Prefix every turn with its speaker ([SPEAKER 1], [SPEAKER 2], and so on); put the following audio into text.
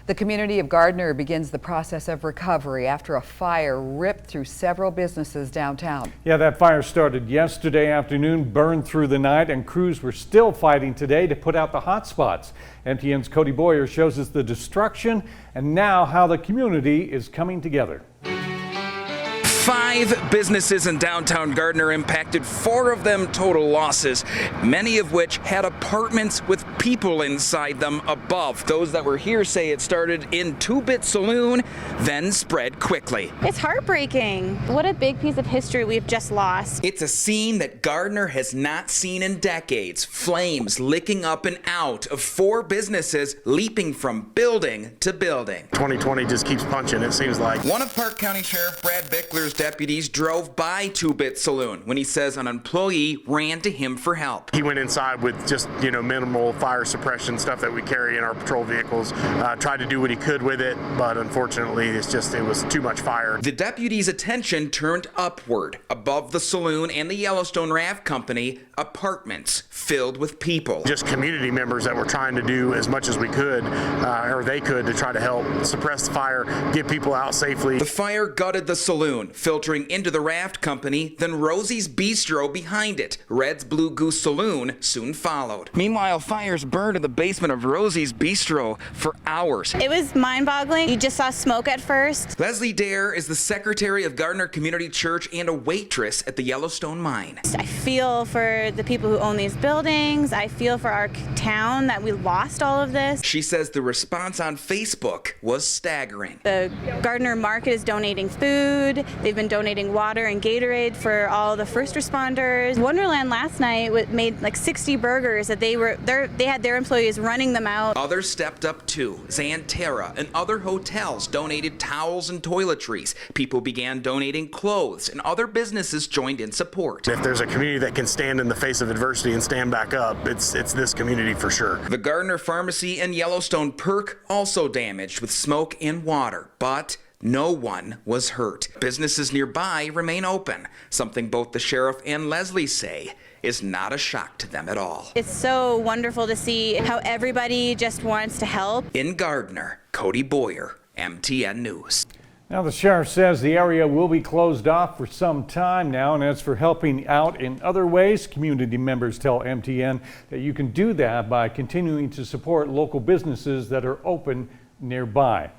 [SPEAKER 1] The community of Gardiner begins the process of recovery after a fire ripped through several businesses downtown.
[SPEAKER 2] Yeah, that fire started yesterday afternoon, burned through the night, and crews were still fighting today to put out the hot spots. MTN's Cody Boyer shows us the destruction and now how the community is coming together.
[SPEAKER 3] 5 businesses in downtown Gardiner impacted, 4 of them total losses, many of which had apartments with people inside them above. Those that were here say it started in Two-Bit Saloon, then spread quickly.
[SPEAKER 4] It's heartbreaking. What a big piece of history we've just lost.
[SPEAKER 3] It's a scene that Gardiner has not seen in decades. Flames licking up and out of 4 businesses leaping from building to building.
[SPEAKER 5] 2020 just keeps punching, it seems like.
[SPEAKER 3] One of Park County Sheriff Brad Bickler's deputies drove by Two-Bit Saloon when he says an employee ran to him for help.
[SPEAKER 5] He went inside with just, minimal fire suppression stuff that we carry in our patrol vehicles, tried to do what he could with it, but unfortunately it was too much fire.
[SPEAKER 3] The deputy's attention turned upward. Above the saloon and the Yellowstone Raft Company, apartments filled with people.
[SPEAKER 5] Just community members that were trying to do as much as we could, or they could, to try to help suppress the fire, get people out safely.
[SPEAKER 3] The fire gutted the saloon, filtering into the Raft Company, then Rosie's Bistro behind it. Red's Blue Goose Saloon soon followed. Meanwhile, fires burned in the basement of Rosie's Bistro for hours.
[SPEAKER 4] It was mind-boggling. You just saw smoke at first.
[SPEAKER 3] Leslie Dare is the secretary of Gardiner Community Church and a waitress at the Yellowstone Mine.
[SPEAKER 4] I feel for the people who own these buildings. I feel for our town that we lost all of this.
[SPEAKER 3] She says the response on Facebook was staggering.
[SPEAKER 4] The Gardiner Market is donating food. They've been donating water and Gatorade for all the first responders. Wonderland last night made like 60 burgers that they had their employees running them out.
[SPEAKER 3] Others stepped up too. Xanterra and other hotels donated towels and toiletries. People began donating clothes, and other businesses joined in support.
[SPEAKER 5] If there's a community that can stand in the face of adversity and stand back up, it's this community for sure.
[SPEAKER 3] The Gardiner Pharmacy and Yellowstone Perk also damaged with smoke and water, but no one was hurt. Businesses nearby remain open, something both the sheriff and Leslie say is not a shock to them at all.
[SPEAKER 4] It's so wonderful to see how everybody just wants to help.
[SPEAKER 3] In Gardiner, Cody Boyer, MTN News.
[SPEAKER 2] Now, the sheriff says the area will be closed off for some time now, and as for helping out in other ways, community members tell MTN that you can do that by continuing to support local businesses that are open nearby.